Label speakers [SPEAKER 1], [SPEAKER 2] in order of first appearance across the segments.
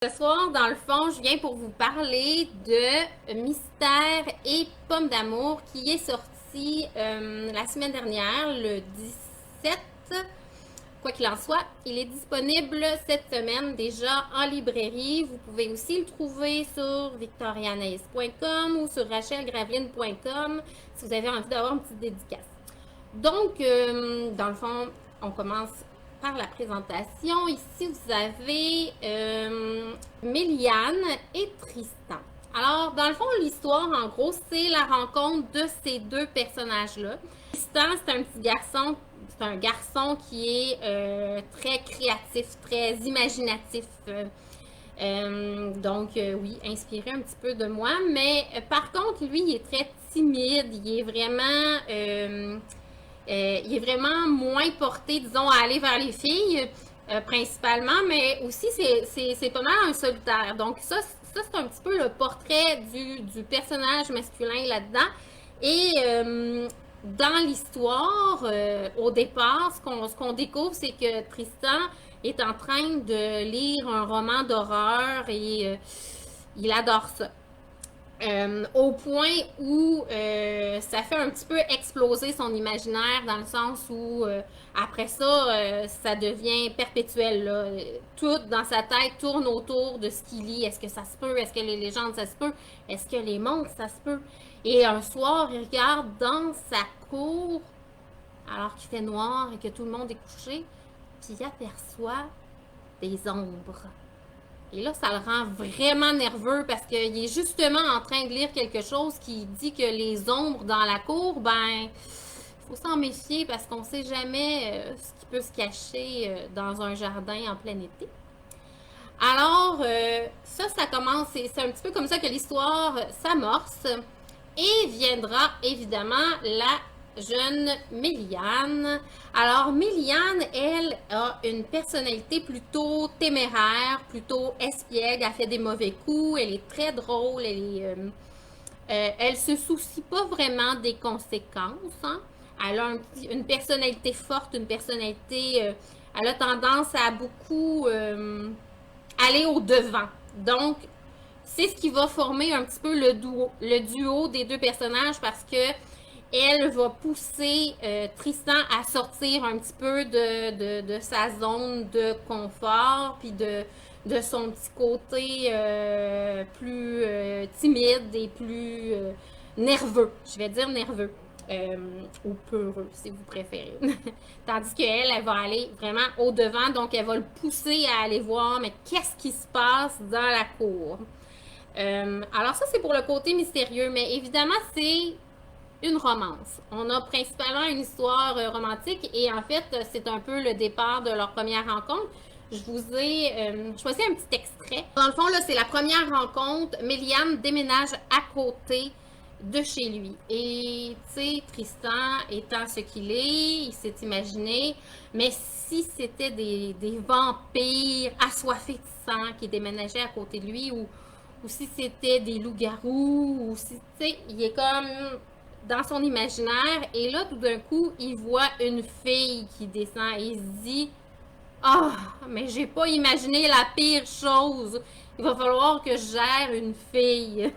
[SPEAKER 1] Ce soir, dans le fond, je viens pour vous parler de Mystère et Pomme d'amour qui est sorti la semaine dernière, le 17. Quoi qu'il en soit, il est disponible cette semaine déjà en librairie. Vous pouvez aussi le trouver sur victorianaïs.com ou sur rachelgraveline.com si vous avez envie d'avoir une petite dédicace. Donc, dans le fond, on commence par la présentation. Ici, vous avez Méliane et Tristan. Alors, dans le fond, l'histoire, en gros, c'est la rencontre de ces deux personnages-là. Tristan, c'est un petit garçon, c'est un garçon qui est très créatif, très imaginatif. Oui, inspiré un petit peu de moi. Mais par contre, lui, il est très timide. Il est vraiment moins porté, disons, à aller vers les filles, principalement, mais aussi c'est pas mal un solitaire. Donc ça c'est un petit peu le portrait du personnage masculin là-dedans. Et dans l'histoire, au départ, ce qu'on découvre, c'est que Tristan est en train de lire un roman d'horreur et il adore ça. Au point où ça fait un petit peu exploser son imaginaire dans le sens où après ça, ça devient perpétuel. Là. Tout dans sa tête tourne autour de ce qu'il lit. Est-ce que ça se peut? Est-ce que les légendes, ça se peut? Est-ce que les monstres, ça se peut? Et un soir, il regarde dans sa cour, alors qu'il fait noir et que tout le monde est couché, puis il aperçoit des ombres. Et là, ça le rend vraiment nerveux parce qu'il est justement en train de lire quelque chose qui dit que les ombres dans la cour, ben, il faut s'en méfier parce qu'on ne sait jamais ce qui peut se cacher dans un jardin en plein été. Alors, ça commence, c'est un petit peu comme ça que l'histoire s'amorce et viendra évidemment la jeune Méliane. Alors, Méliane, elle, a une personnalité plutôt téméraire, plutôt espiègle, elle fait des mauvais coups, elle est très drôle, elle se soucie pas vraiment des conséquences. Hein. Elle a une personnalité forte, une personnalité... elle a tendance à beaucoup aller au devant. Donc, c'est ce qui va former un petit peu le duo des deux personnages parce que elle va pousser Tristan à sortir un petit peu de sa zone de confort puis de son petit côté plus timide et plus nerveux. Je vais dire nerveux. Ou peureux, si vous préférez. Tandis qu'elle, elle va aller vraiment au-devant, donc elle va le pousser à aller voir, mais qu'est-ce qui se passe dans la cour. Alors ça, c'est pour le côté mystérieux, mais évidemment, c'est une romance. On a principalement une histoire romantique et en fait, c'est un peu le départ de leur première rencontre. Je vous ai choisi un petit extrait. Dans le fond, là, c'est la première rencontre. Méliane déménage à côté de chez lui. Et, tu sais, Tristan étant ce qu'il est, il s'est imaginé, mais si c'était des vampires assoiffés de sang qui déménageaient à côté de lui, ou si c'était des loups-garous, ou si, tu sais, il est comme dans son imaginaire, et là, tout d'un coup, il voit une fille qui descend, et il se dit « Ah, mais j'ai pas imaginé la pire chose. Il va falloir que je gère une fille. »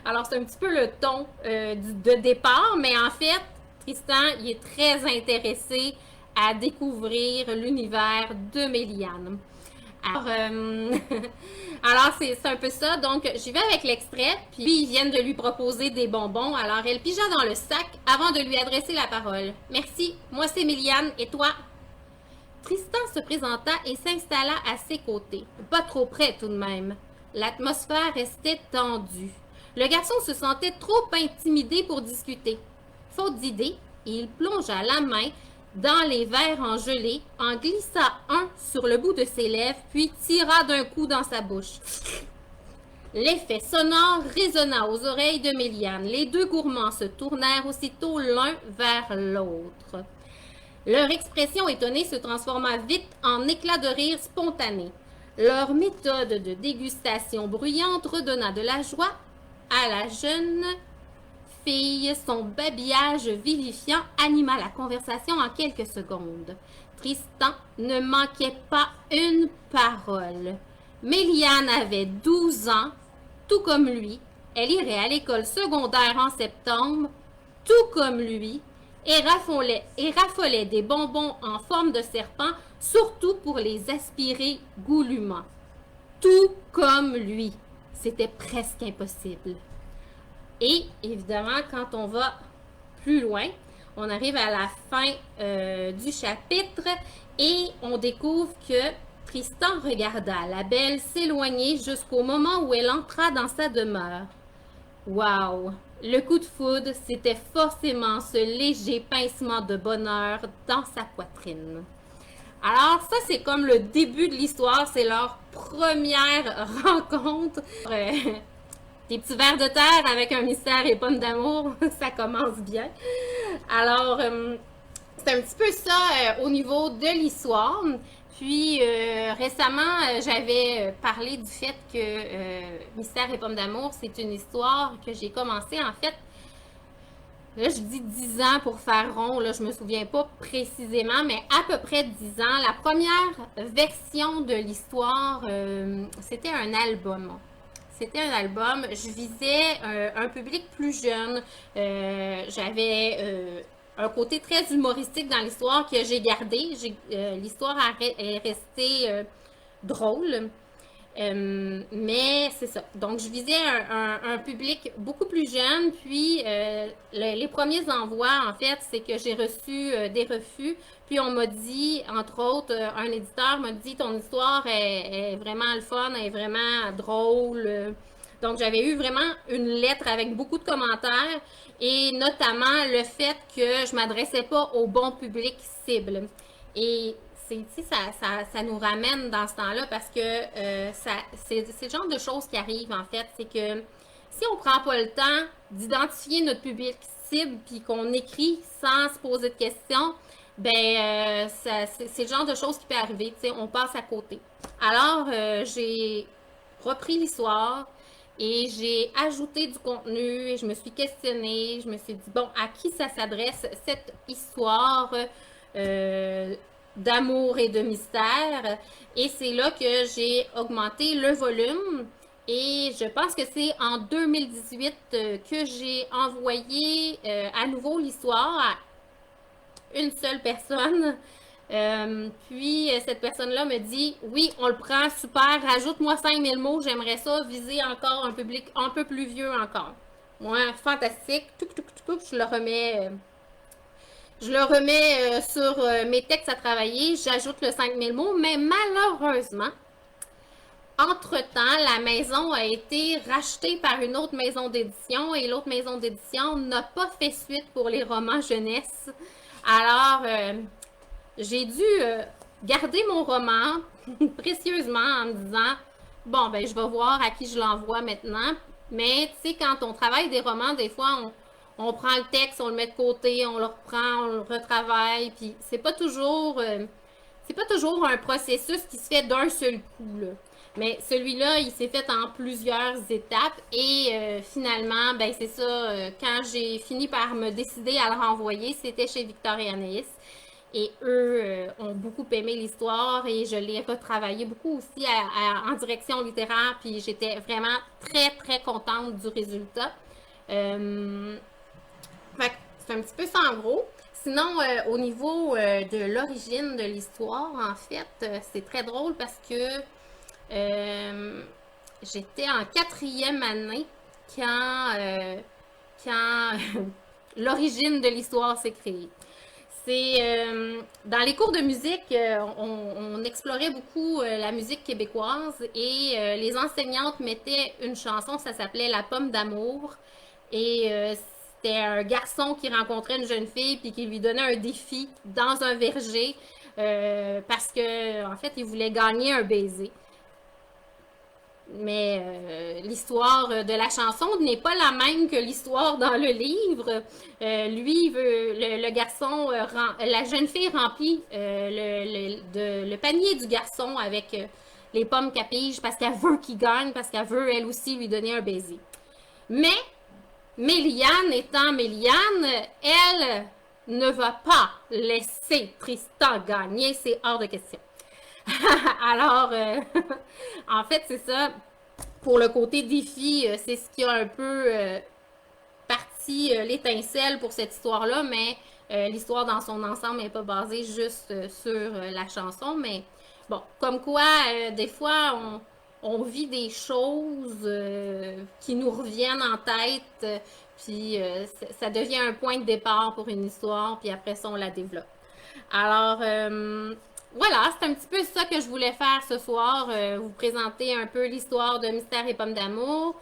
[SPEAKER 1] Alors, c'est un petit peu le ton de départ, mais en fait, Tristan, il est très intéressé à découvrir l'univers de Méliane. Alors, alors c'est un peu ça. Donc, j'y vais avec l'extrait, puis ils viennent de lui proposer des bonbons. Alors, elle pigea dans le sac avant de lui adresser la parole. « Merci, moi c'est Méliane, et toi? » Tristan se présenta et s'installa à ses côtés. Pas trop près tout de même. L'atmosphère restait tendue. Le garçon se sentait trop intimidé pour discuter. Faute d'idée, il plongea la main dans les verres en gelée, en glissa un sur le bout de ses lèvres, puis tira d'un coup dans sa bouche. L'effet sonore résonna aux oreilles de Méliane. Les deux gourmands se tournèrent aussitôt l'un vers l'autre. Leur expression étonnée se transforma vite en éclat de rire spontané. Leur méthode de dégustation bruyante redonna de la joie à la jeune fille. Son babillage vivifiant anima la conversation en quelques secondes. Tristan ne manquait pas une parole. Méliane avait 12 ans, tout comme lui. Elle irait à l'école secondaire en septembre, tout comme lui, et raffolait des bonbons en forme de serpent, surtout pour les aspirer goulûment. Tout comme lui. C'était presque impossible. Et évidemment, quand on va plus loin, on arrive à la fin du chapitre et on découvre que Tristan regarda la belle s'éloigner jusqu'au moment où elle entra dans sa demeure. Wow! Le coup de foudre, c'était forcément ce léger pincement de bonheur dans sa poitrine. Alors ça, c'est comme le début de l'histoire, c'est leur première rencontre. Des petits vers de terre avec un mystère et pomme d'amour, ça commence bien. Alors, c'est un petit peu ça au niveau de l'histoire. Puis récemment, j'avais parlé du fait que Mystère et Pomme d'amour, c'est une histoire que j'ai commencé en fait. Là, je dis 10 ans pour faire rond, là, je me souviens pas précisément, mais à peu près 10 ans. La première version de l'histoire, c'était un album. C'était un album. Je visais un public plus jeune. J'avais un côté très humoristique dans l'histoire que j'ai gardé. L'histoire est restée drôle. Mais c'est ça. Donc, je visais un public beaucoup plus jeune. Puis, les premiers envois, en fait, c'est que j'ai reçu des refus. Puis, on m'a dit, entre autres, un éditeur m'a dit, ton histoire est vraiment le fun, est vraiment drôle. Donc, j'avais eu vraiment une lettre avec beaucoup de commentaires et notamment le fait que je m'adressais pas au bon public cible. Et ça nous ramène dans ce temps-là parce que c'est le genre de choses qui arrivent en fait. C'est que si on prend pas le temps d'identifier notre public cible puis qu'on écrit sans se poser de questions, ben c'est le genre de choses qui peut arriver. On passe à côté. Alors, j'ai repris l'histoire et j'ai ajouté du contenu et je me suis questionnée. Je me suis dit, bon, à qui ça s'adresse cette histoire d'amour et de mystère. Et c'est là que j'ai augmenté le volume. Et je pense que c'est en 2018 que j'ai envoyé à nouveau l'histoire à une seule personne. Puis cette personne-là me dit, oui, on le prend, super, rajoute-moi 5000 mots, j'aimerais ça viser encore un public un peu plus vieux encore. Moi, fantastique, je le remets... sur mes textes à travailler, j'ajoute le 5000 mots, mais malheureusement, entre-temps, la maison a été rachetée par une autre maison d'édition et l'autre maison d'édition n'a pas fait suite pour les romans jeunesse. Alors, j'ai dû garder mon roman précieusement en me disant, bon, ben, je vais voir à qui je l'envoie maintenant. Mais, tu sais, quand on travaille des romans, des fois, on prend le texte, on le met de côté, on le reprend, on le retravaille, puis c'est pas toujours un processus qui se fait d'un seul coup, là. Mais celui-là, il s'est fait en plusieurs étapes et finalement, ben c'est ça, quand j'ai fini par me décider à le renvoyer, c'était chez Victorianis. Et eux ont beaucoup aimé l'histoire et je l'ai retravaillé beaucoup aussi en direction littéraire, puis j'étais vraiment très, très contente du résultat. Fait que c'est un petit peu ça en gros. Sinon, au niveau de l'origine de l'histoire, en fait, c'est très drôle parce que j'étais en 4e année quand l'origine de l'histoire s'est créée. C'est dans les cours de musique, on explorait beaucoup la musique québécoise et les enseignantes mettaient une chanson, ça s'appelait La Pomme d'amour. Et c'était un garçon qui rencontrait une jeune fille puis qui lui donnait un défi dans un verger parce que en fait, il voulait gagner un baiser. Mais l'histoire de la chanson n'est pas la même que l'histoire dans le livre. Lui, le garçon, la jeune fille remplit le panier du garçon avec les pommes qu'elle pige parce qu'elle veut qu'il gagne, parce qu'elle veut elle aussi lui donner un baiser. Mais Méliane étant Méliane, elle ne va pas laisser Tristan gagner, c'est hors de question. Alors, en fait, c'est ça. Pour le côté défi, c'est ce qui a un peu parti l'étincelle pour cette histoire-là, mais l'histoire dans son ensemble n'est pas basée juste sur la chanson. Mais bon, comme quoi, des fois, on vit des choses qui nous reviennent en tête, puis ça devient un point de départ pour une histoire, puis après ça, on la développe. Alors, voilà, c'est un petit peu ça que je voulais faire ce soir, vous présenter un peu l'histoire de Mystère et Pommes d'amour.